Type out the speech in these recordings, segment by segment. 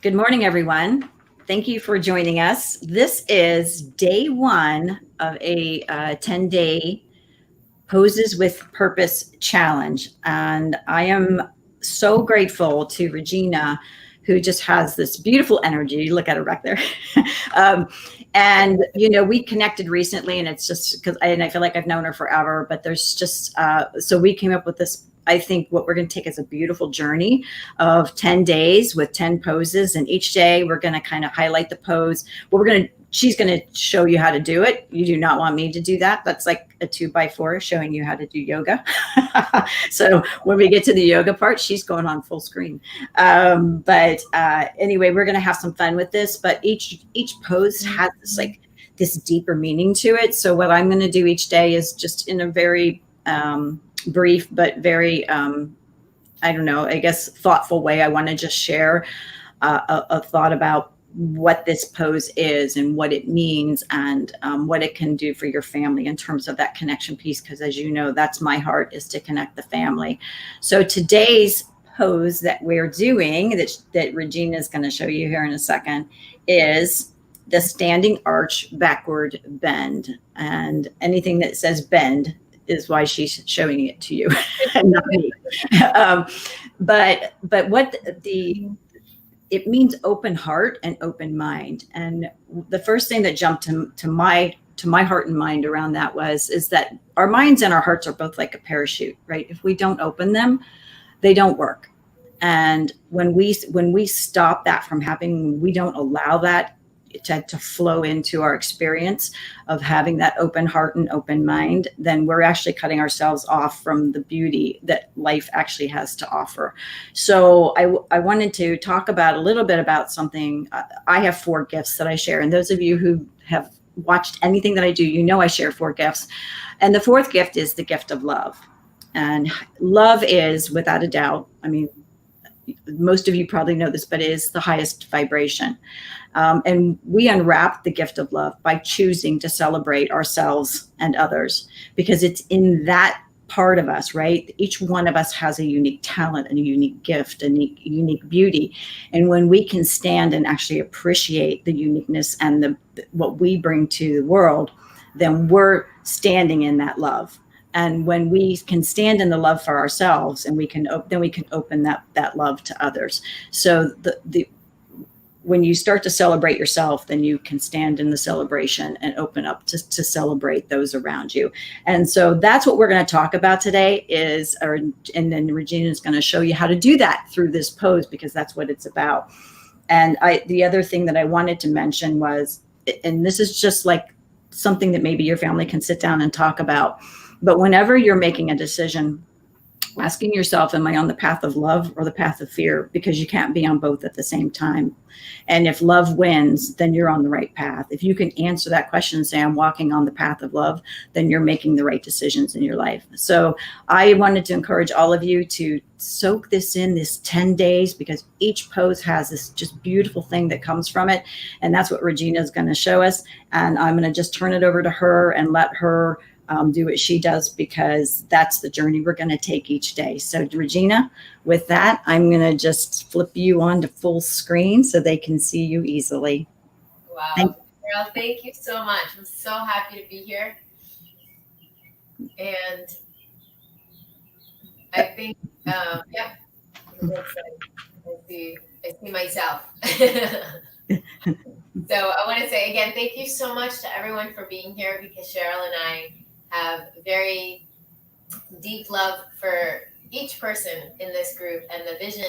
Good morning, everyone. Thank you for joining us. This is day one of a 10-day Poses with Purpose challenge. And I am so grateful to Regina, who just has this beautiful energy. Look at her back there. um, and, we connected recently, and it's just because I feel like I've known her forever, but there's just, so we came up with this. I think what we're going to take is a beautiful journey of 10 days with 10 poses. And each day we're going to kind of highlight the pose. She's going to show you how to do it. You do not want me to do that. That's like a 2x4 showing you how to do yoga. So when we get to the yoga part, she's going on full screen. But anyway, we're going to have some fun with this, but each pose has this deeper meaning to it. So what I'm going to do each day is just in a very brief, but very, I don't know, I guess thoughtful way. I want to just share a thought about what this pose is and what it means, and what it can do for your family in terms of that connection piece. Because as you know, that's my heart, is to connect the family. So today's pose that we're doing, that Regina is going to show you here in a second, is the standing arch backward bend. And anything that says bend is why she's showing it to you, not me. Um, but what it means open heart and open mind. And the first thing that jumped to my heart and mind around that is that our minds and our hearts are both like a parachute, right? If we don't open them, they don't work. And when we stop that from happening, we don't allow that to flow into our experience of having that open heart and open mind, then we're actually cutting ourselves off from the beauty that life actually has to offer. So I wanted to talk about a little bit about something. I have 4 gifts that I share. And those of you who have watched anything that I do, I share 4 gifts. And the 4th gift is the gift of love. And love is, without a doubt, most of you probably know this, but it is the highest vibration. And we unwrap the gift of love by choosing to celebrate ourselves and others, because it's in that part of us, right? Each one of us has a unique talent and a unique gift and unique beauty. And when we can stand and actually appreciate the uniqueness and what we bring to the world, then we're standing in that love. And when we can stand in the love for ourselves, and then we can open that love to others. So when you start to celebrate yourself, then you can stand in the celebration and open up to celebrate those around you. And so that's what we're going to talk about today and then Regina is going to show you how to do that through this pose, because that's what it's about. And the other thing that I wanted to mention was, and this is just like something that maybe your family can sit down and talk about, but whenever you're making a decision, asking yourself, am I on the path of love or the path of fear? Because you can't be on both at the same time. And if love wins, then you're on the right path. If you can answer that question and say, I'm walking on the path of love, then you're making the right decisions in your life. So I wanted to encourage all of you to soak this in, this 10 days, because each pose has this just beautiful thing that comes from it. And that's what Regina is going to show us. And I'm going to just turn it over to her and let her do what she does, because that's the journey we're going to take each day. So Regina, with that, I'm going to just flip you on to full screen so they can see you easily. Wow. Girl, thank you so much. I'm so happy to be here. And I think, yeah, I see myself. So I want to say again, thank you so much to everyone for being here, because Cheryl and I have very deep love for each person in this group and the vision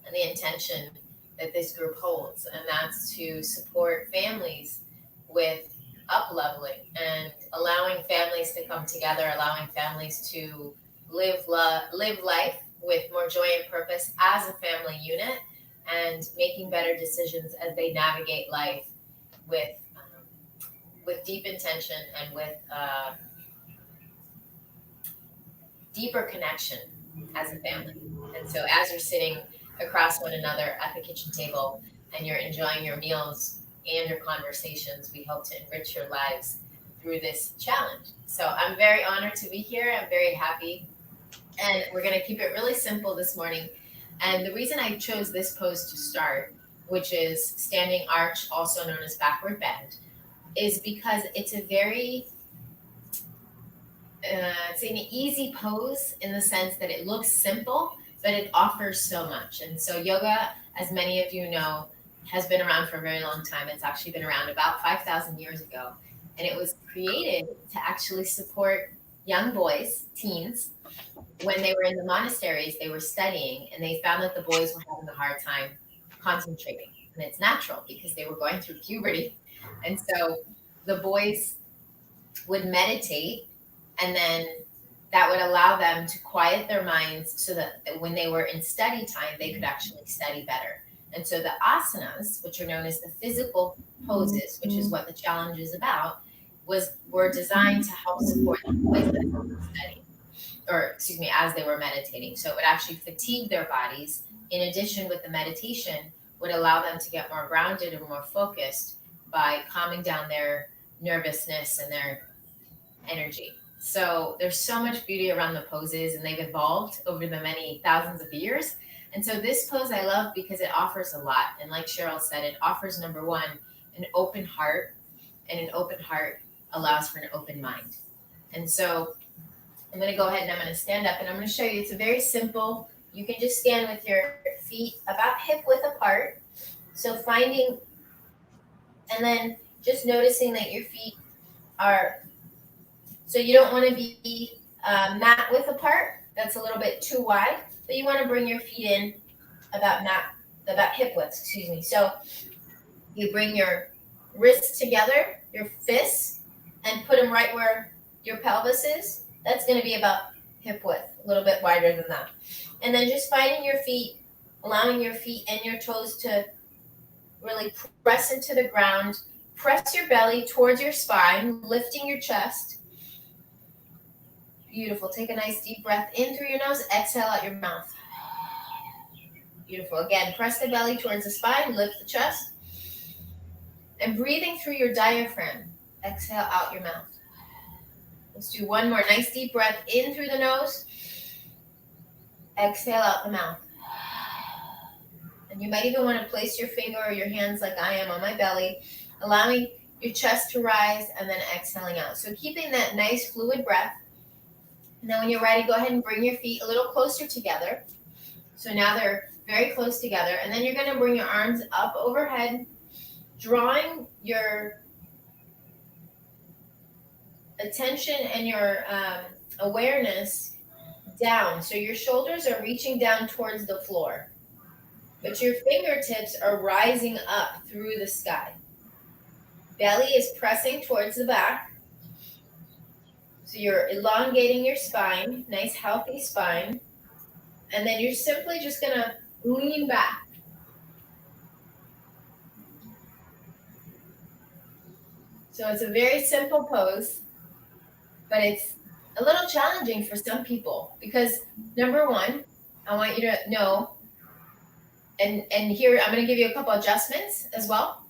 and the intention that this group holds. And that's to support families with up-leveling and allowing families to come together, allowing families to live life with more joy and purpose as a family unit, and making better decisions as they navigate life with deep intention and with deeper connection as a family. And so as you're sitting across one another at the kitchen table and you're enjoying your meals and your conversations, we hope to enrich your lives through this challenge. So I'm very honored to be here. I'm very happy. And we're going to keep it really simple this morning. And the reason I chose this pose to start which is standing arch, also known as backward bend, is because it's a very it's an easy pose in the sense that it looks simple, but it offers so much. And so yoga, as many of you know, has been around for a very long time. It's actually been around about 5,000 years ago. And it was created to actually support young boys, teens, when they were in the monasteries, they were studying, and they found that the boys were having a hard time concentrating. And it's natural because they were going through puberty. And so the boys would meditate, and then that would allow them to quiet their minds so that when they were in study time, they could actually study better. And so the asanas, which are known as the physical poses, which is what the challenge is about, were designed to help support the boys as they were studying, or excuse me, as they were meditating. So it would actually fatigue their bodies. In addition, with the meditation, would allow them to get more grounded and more focused by calming down their nervousness and their energy. So there's so much beauty around the poses, and they've evolved over the many thousands of years. And so this pose I love because it offers a lot. And like Cheryl said, it offers, number one, an open heart, and an open heart allows for an open mind. And so I'm going to go ahead and I'm going to stand up, and I'm going to show you. It's a very simple, you can just stand with your feet about hip width apart. So finding, and then just noticing that your feet are, so you don't want to be mat width apart. That's a little bit too wide, but you want to bring your feet in about hip width, excuse me. So you bring your wrists together, your fists, and put them right where your pelvis is. That's going to be about hip width, a little bit wider than that. And then just finding your feet, allowing your feet and your toes to really press into the ground. Press your belly towards your spine, lifting your chest. Beautiful. Take a nice deep breath in through your nose. Exhale out your mouth. Beautiful. Again, press the belly towards the spine. Lift the chest. And breathing through your diaphragm. Exhale out your mouth. Let's do one more. Nice deep breath in through the nose. Exhale out the mouth. And you might even want to place your finger or your hands like I am on my belly, allowing your chest to rise and then exhaling out. So keeping that nice fluid breath. Now when you're ready, go ahead and bring your feet a little closer together. So now they're very close together. And then you're going to bring your arms up overhead, drawing your attention and your awareness down. So your shoulders are reaching down towards the floor, but your fingertips are rising up through the sky. Belly is pressing towards the back. So you're elongating your spine, nice healthy spine. And then you're simply just going to lean back. So it's a very simple pose, but it's a little challenging for some people because, number one, I want you to know, and here I'm going to give you a couple adjustments as well.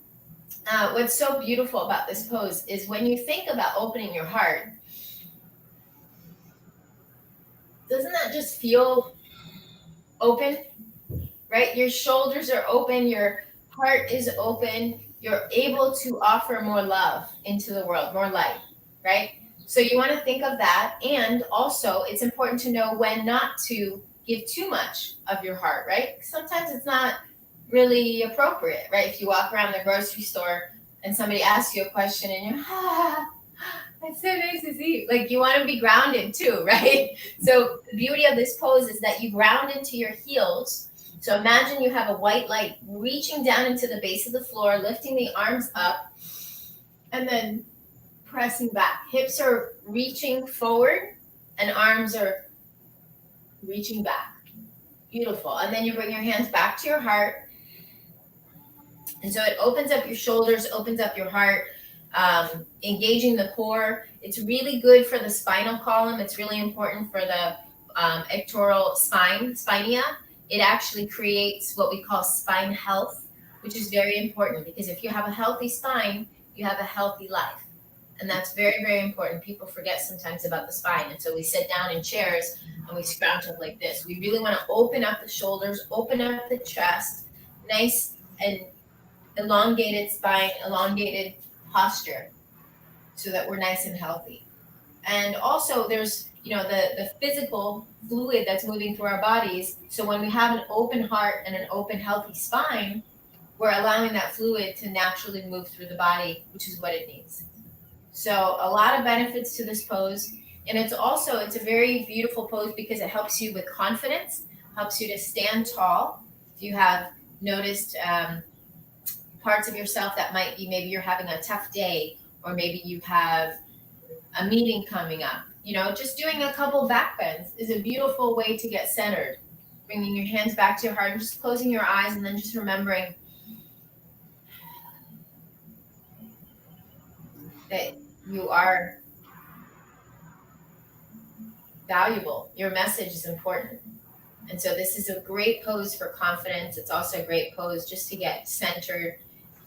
What's so beautiful about this pose is when you think about opening your heart, doesn't that just feel open, right? Your shoulders are open, your heart is open, you're able to offer more love into the world, more light, right? So you want to think of that. And also it's important to know when not to give too much of your heart, right? Sometimes it's not really appropriate, right? If you walk around the grocery store and somebody asks you a question and you're, it's so nice to see you. Like, you want to be grounded too, right? So the beauty of this pose is that you ground into your heels. So imagine you have a white light reaching down into the base of the floor, lifting the arms up, and then pressing back. Hips are reaching forward and arms are reaching back. Beautiful. And then you bring your hands back to your heart. And so it opens up your shoulders, opens up your heart, engaging the core. It's really good for the spinal column. It's really important for the ectoral spinia. It actually creates what we call spine health, which is very important because if you have a healthy spine, you have a healthy life. And that's very, very important. People forget sometimes about the spine. And so we sit down in chairs and we scrouch up like this. We really want to open up the shoulders, open up the chest, nice an elongated spine, elongated posture, so that we're nice and healthy. And also there's, the physical fluid that's moving through our bodies. So when we have an open heart and an open, healthy spine, we're allowing that fluid to naturally move through the body, which is what it needs. So a lot of benefits to this pose. And it's a very beautiful pose because it helps you with confidence, helps you to stand tall. If you have noticed parts of yourself that might be, maybe you're having a tough day, or maybe you have a meeting coming up, just doing a couple back bends is a beautiful way to get centered. Bringing your hands back to your heart and just closing your eyes, and then just remembering that you are valuable. Your message is important. And so this is a great pose for confidence. It's also a great pose just to get centered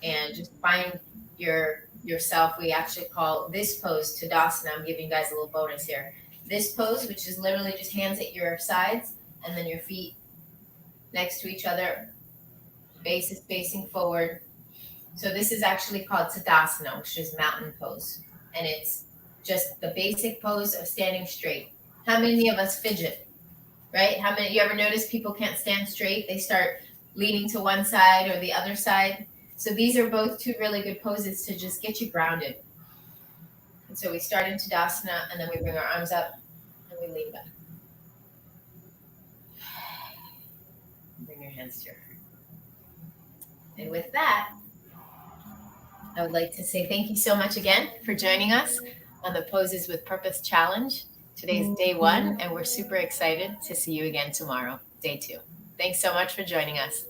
and just find yourself. We actually call this pose Tadasana. I'm giving you guys a little bonus here. This pose, which is literally just hands at your sides and then your feet next to each other, base is facing forward. So this is actually called Tadasana, which is mountain pose. And it's just the basic pose of standing straight. How many of us fidget, right? How many, you ever notice people can't stand straight? They start leaning to one side or the other side. So these are both two really good poses to just get you grounded. And so we start in Tadasana, and then we bring our arms up and we lean back. Bring your hands to your heart. And with that, I would like to say thank you so much again for joining us on the Poses with Purpose Challenge. Today's day 1, and we're super excited to see you again tomorrow, day 2. Thanks so much for joining us.